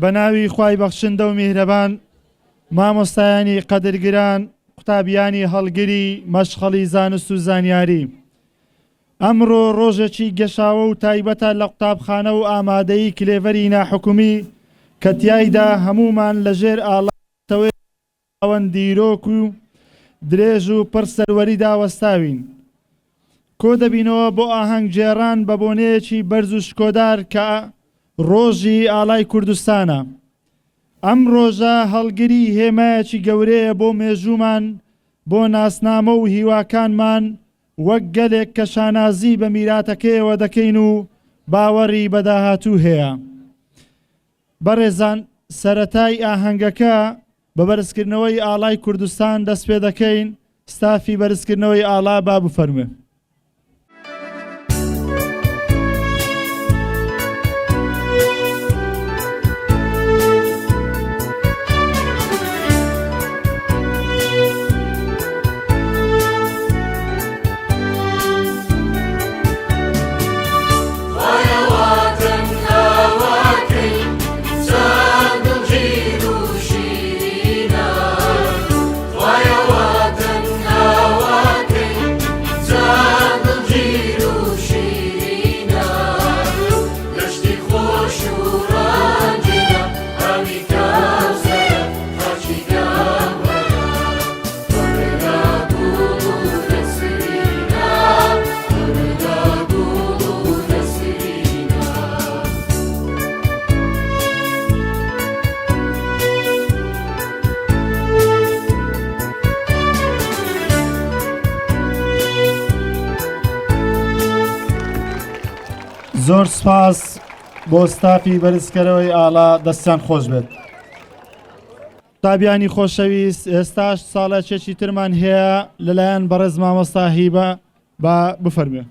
بەناوی خوای بەخشندە و میهرەبان، مامۆستایانی قەدرگران، قوتابیانی هەڵگری مەشغەڵی زانست و زانیاری، ئەمڕۆ ڕۆژێکی گەشاوە و تایبەتە لە قوتابخانە و ئامادەی کلێڤەری ناحکومی کە تیایدا هەمومان لەژێر ئاڵاتەوەی ئەوەن دیرۆک و درێژ و پڕ سەروەریدا وەستاوین. کۆ دەبینەوە بۆ ئاهەنگ جێڕان بە بۆنەیەکی بەرز و شکۆدار کە ڕۆژی ئاڵای کوردستانە. ئەم ڕۆژە هەڵگری هێمایەکی گەورەیە بۆ مێژوومان، بۆ ناسنامە و هیواکانمان، وەک گەلێک کە شانازی بە میراتەکەیەوە دەکەین و باوەڕی بەداهاتوو هەیە. بەڕێزان، سەرەتای ئاهەنگەکە بە بەرزکردنەوەی ئاڵای کوردستان دەست پێ دەکەین. ستافی بەرزکردنەوەی ئاڵا با بفەرمێ. زۆر سپاس بۆ ستافی بەرزکەرەوەی ئاڵا، دەستیان خۆش بێت. قوتابیانی خۆشەویست، ئێستاش ساڵێکێکی ترمان هەیە لەلایەن بەڕێز مامۆستا هیبە، با بفەرمێ.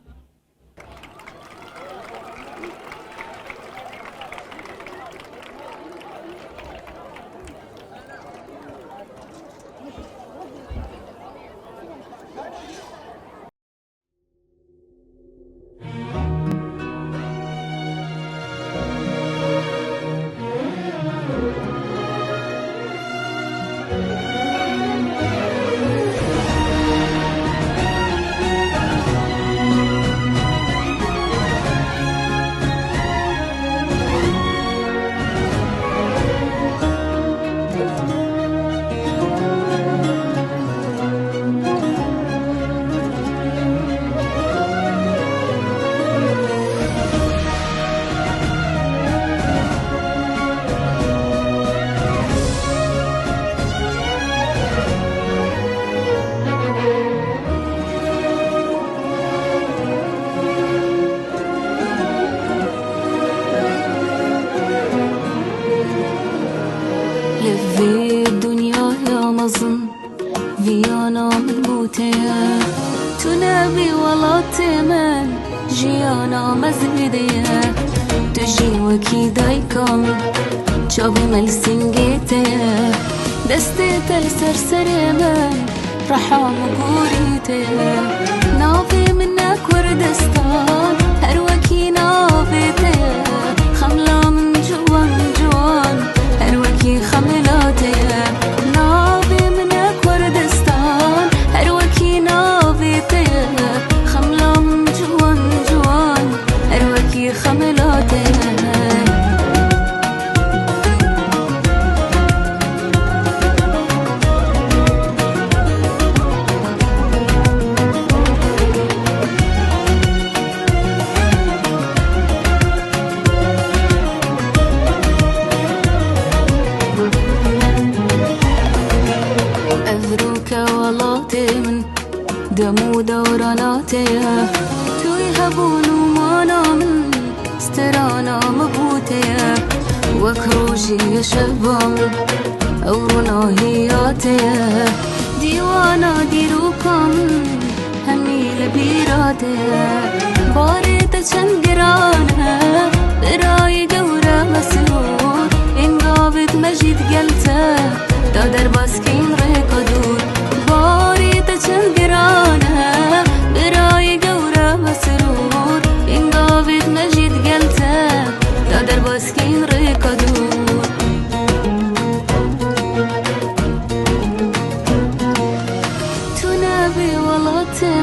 در باسکین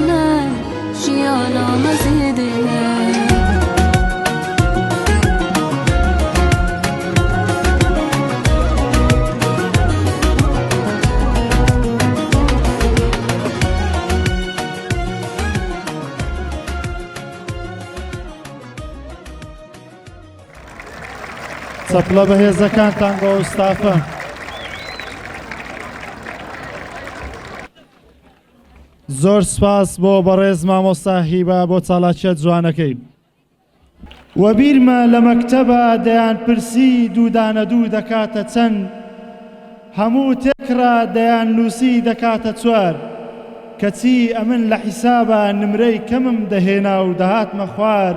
من ژیانە مەزیدێ چەپڵە بەهێزەکانتان بۆ ئوستافە. زۆر سپاس بۆ بەڕێز مامۆستا هیبا بۆ چالاکیە جوانەکەی. وە بیرمە لە مەکتەبە دەیان پرسی دوودانە دوو دەکاتە چەند، هەموو تێکرا دەیان نووسی دەکاتە چوار، کەچی ئەمن لە حیسابە نمرەی کەمم دەهێنا و دەهاتمە خوار،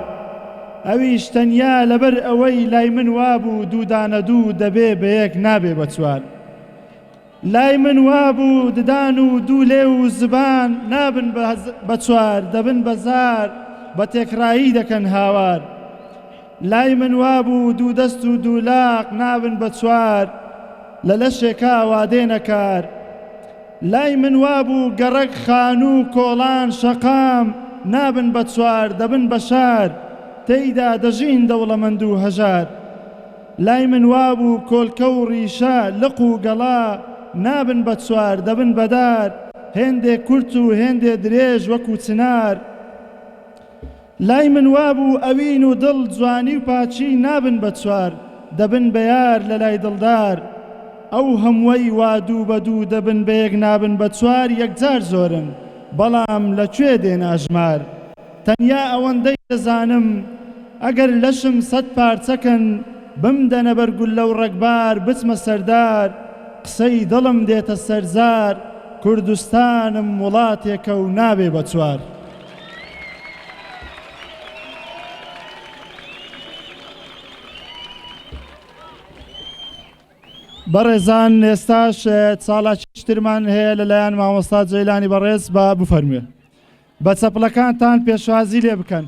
ئەویش تەنیا لەبەر ئەوەی لای من وابوو دوودانە دوو دەبێ بە یەک نابێ بە چوار. لای من وابوو ددان و دوو لێ و زبان نابن بە چوار دەبن بەزار بە تێکرایی دەکەن هاوار. لای من وابوو دوو دەست و دوو لاق نابن بە چوار لە لەشێکا وادێنە کار. لای من وابوو گەڕەک خان و کۆڵان شەقام نابن بە چوار دەبن بە شار تێیدا دەژین دەوڵەمەند و هەژار. لای من وابوو کۆلکە و ڕیشە لق و گەڵا نابن بە چوار دەبن بەدار هێندێ کورت و هێندێ درێژ وەکو چنار. لای من وابوو ئەوین و دڵ جوانی و پاچی نابن بە چوار دەبن بە یار لە لای دڵدار. ئەو هەمووی وا دوو بە دوو دەبن بە یەک نابن بە چوار یەکجار زۆرن بەڵام لەکوێ دێنە ئەژمار. تەنیا ئەوەندەی دەزانم ئەگەر لەشم سەد پارچەکەن بمدەنە بەرگول لەو ڕەگبار بچمە سەردار قسەی دڵم دێتە سەرزار کوردستانم وڵاتێکە و نابێ بە چوار. بەڕێزان ئێستاش چاڵاکیشترمان هەیە لەلایەن مامۆستا جەیلانی بەڕێز بە بفەرموێ بە چەپڵەکانتان پێشوازی لێ بکەن.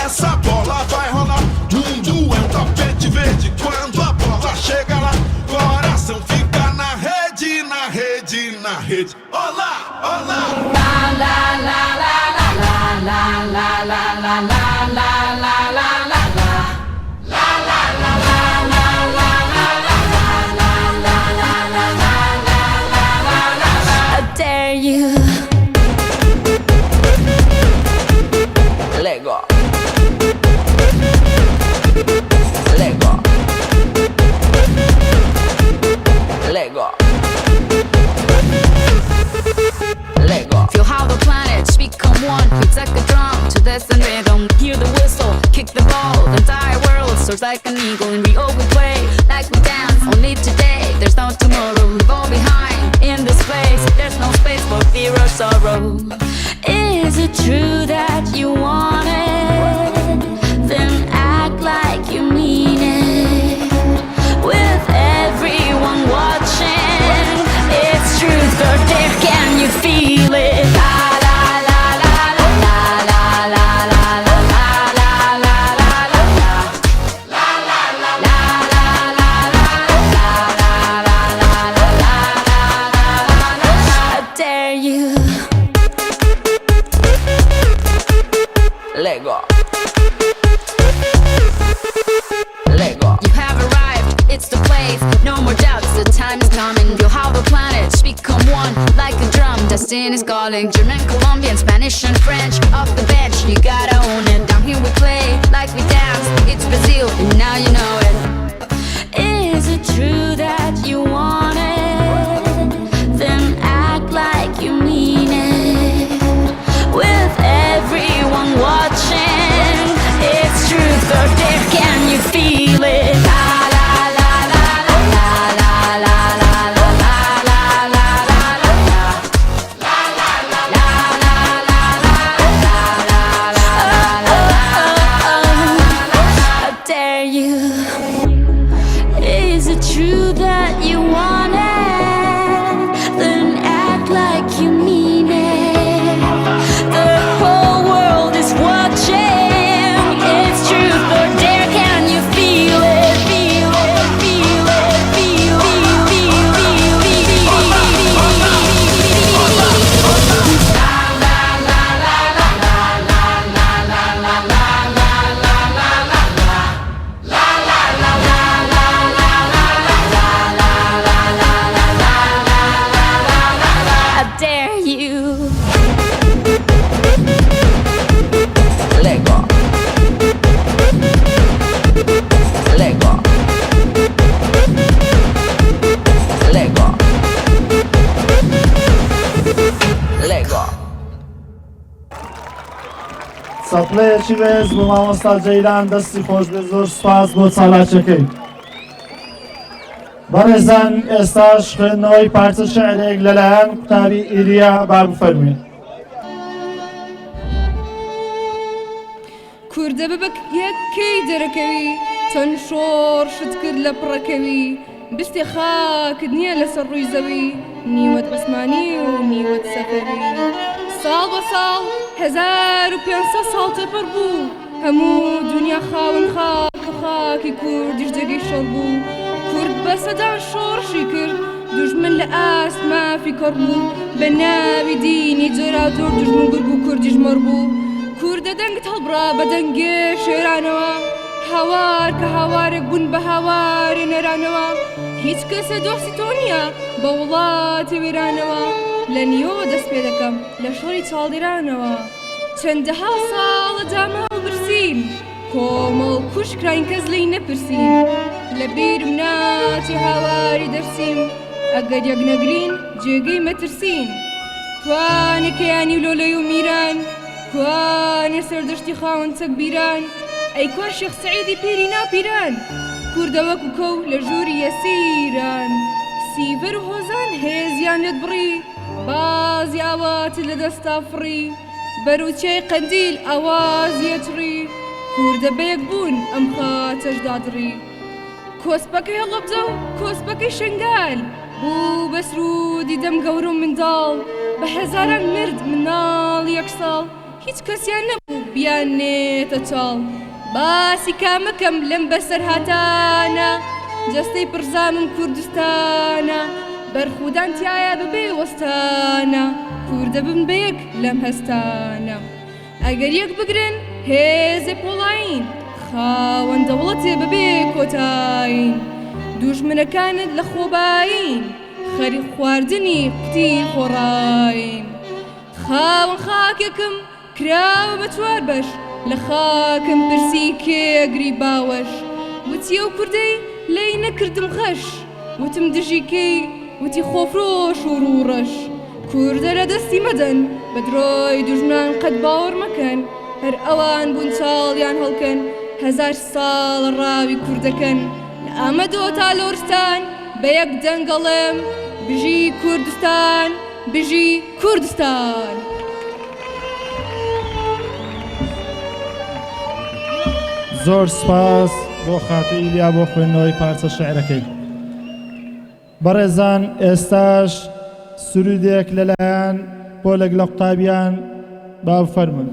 Essa bola vai rolar, mundo é um tapete verde. Quando a bola chega lá, coração fica na rede, na rede, na rede. Olá, olá. La la la la la la la la la la la la la la la la. La la la la la la la la la la la la la la la. I dare you. Lego. Lego. Lego. Lego. Feel how the planets become one. It's like a drum to this and rhythm. Hear the whistle, kick the ball. The entire world soars like an eagle. And we all we play like we dance. Only today, there's no tomorrow. Leave all behind in this place. There's no space for fear or sorrow. Is it true that you want it? Then act like you mean it. With everyone watching, it's truth or dare. Can you feel it? La la la la la la la la la la la la la la la la. La la la la la la la la la la la la la. I dare you. Lego. Lego. You have arrived, it's the place. No more doubts, the time is coming. Feel how the planets become one like a drum. Destiny is calling. German, Colombian, Spanish, and French. Off the bench, you gotta own it. Down here we play like we dance. It's Brazil, and now you know it. Is it true that you want it? Then act like you mean it. With everyone watching, it's truth or dare. Can you feel it? La la la la la la la la la la la la la la la. La la la la la la la la la la. I dare you. Is it true that you want سەپڵەیەکی بێز بۆ مامۆستا جەیلان دەستی خۆش بێ زۆر سوپاس بۆ چالاکیەکەی. بەڕێزان ئێستاش خوێندنەوەی پارچە شێعرێک لەلایەن قوتابی ئیلیا با بفەرموێن. کوردە ببک یەکەی دەرەکەوی چەند شۆڕشت کرد لە پڕەکەوی بستێ خاکت نییە لەسەر ڕووی زەوی نیوەت عوسمانی و نیوەت سەفەری ساڵ بە ساڵ 1500 ساڵ تەپەر بوو هەموو دنیا خاون خاک و خاکی کوردیش دەگەی شەڕ بوو کورد بە سەدان شۆڕشی کرد دوژمن لە ئاست مافی کڕ بوو بە ناوی دینی جۆرا زۆر دوژمن گورگ و کوردیش مەڕ بوو کوردە دەنگت هەڵبڕا بە دەنگێ شێرانەوە هاوار کە هاوارێک بوون بە هاوارێ نەرانەوە هیچ کەسە دۆستی تۆ نییە بە وڵاتی وێرانەوە لە نیۆ دەست پێ دەکەم لە شەڕی چاڵێرانەوە چەندەها ساڵە داما و برسین کۆمەڵ کوشکراین کەس لی نەپرسین لە بیرم ناچی هاواری دەرسیم ئەگەر یەک نەگرین جێگەی مەترسین کوانێکیانی لۆلەی و میران کوانێ سەردەشتی خاوەن چەک بیران ئەی کوا شێخ سەعیدی پیری ناپیران کوردە وەکو کەو لە ژووری یەسیران سیڤەر و هۆزان هێزیان لێت بڕی بازی ئاوات لە دەستا فڕی بەروچەی قەندیل ئاوازیە چڕی کوردە بەیەک بوون ئەم خاتەش دادڕی کۆسپەکەی هەڵەبجە و کۆسپەکەی شنگال بوو بە سرودی دەم گەورە و منداڵ بە هەزاران مرد مناڵ یەک ساڵ هیچ کەسیان نەبوو بیانێتە چاڵ باسی کامەکەم لەم بەسەر هاتانە جەستەی پرزانم کوردستانە بەرخودان تایە ببێ وەستانە کوردە بن بەیەک لەم هەستانە ئەگەر یەک بگرن هێزێ پۆڵاین خاوەن دەوڵەتێ ببێ کۆتاین دوژمنەکانت لە خۆباین خەری خواردنی قوتی خۆڕاین خاوەن خاکێکم کراوە بە چوار بەش لە خاکم پرسی کێگری باوەش وتیە و کوردەی لەی نەکردم خەش وتم دژیکەی وتی خۆفرۆش و ڕوڕەش کوردە لە دەستی مەدەن بە درۆی دوژمنان قەت باوەڕ مەکەن هەر ئەوان بوون چاڵیان هەڵکەن 1000 ساڵ ڕاوی کوردەکەن لە ئامەدۆ تا لۆرستان بە یەک دەنگەڵێم بژی کوردستان بژی کوردستان زۆر سپاس بۆ خاتە ئیلیا بۆ خوێندنەوەی پارچە شێعرەکەی. بەڕێزان ئێستاش سرودێک لەلایەن پۆلێک لە قوتابیان با بفەرمون.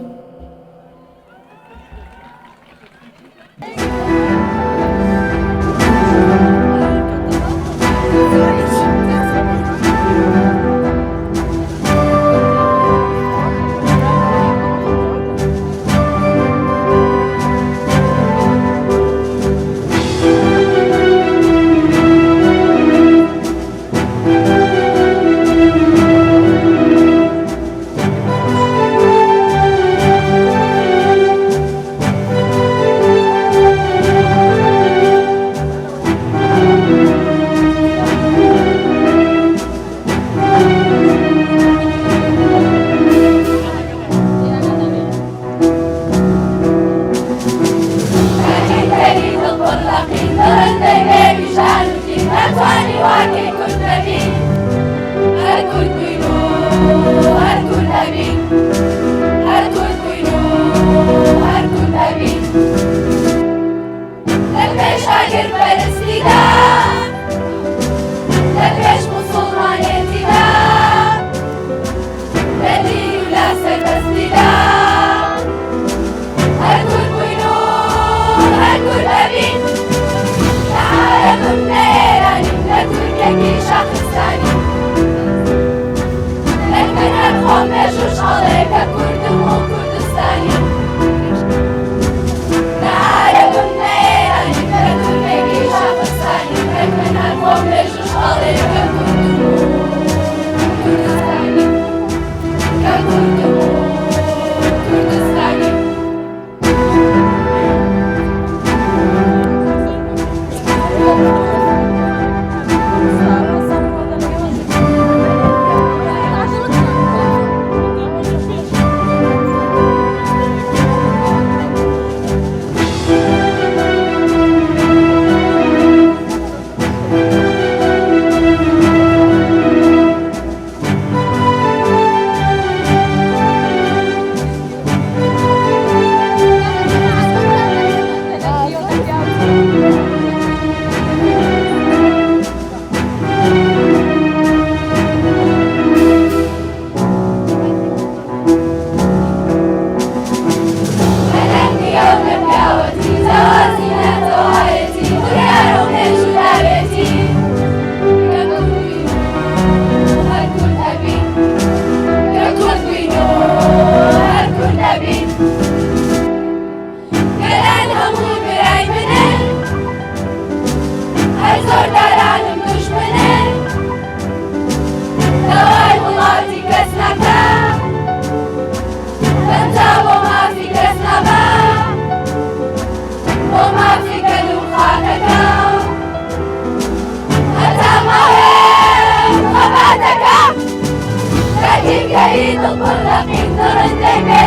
جاي تطلقين ترى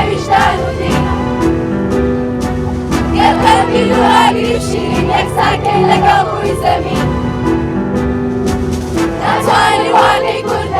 بيشتغل ودينا يا قلبي لو أجري بشيرين يك ساكن لك أبوي زمين ناتواني واني كنت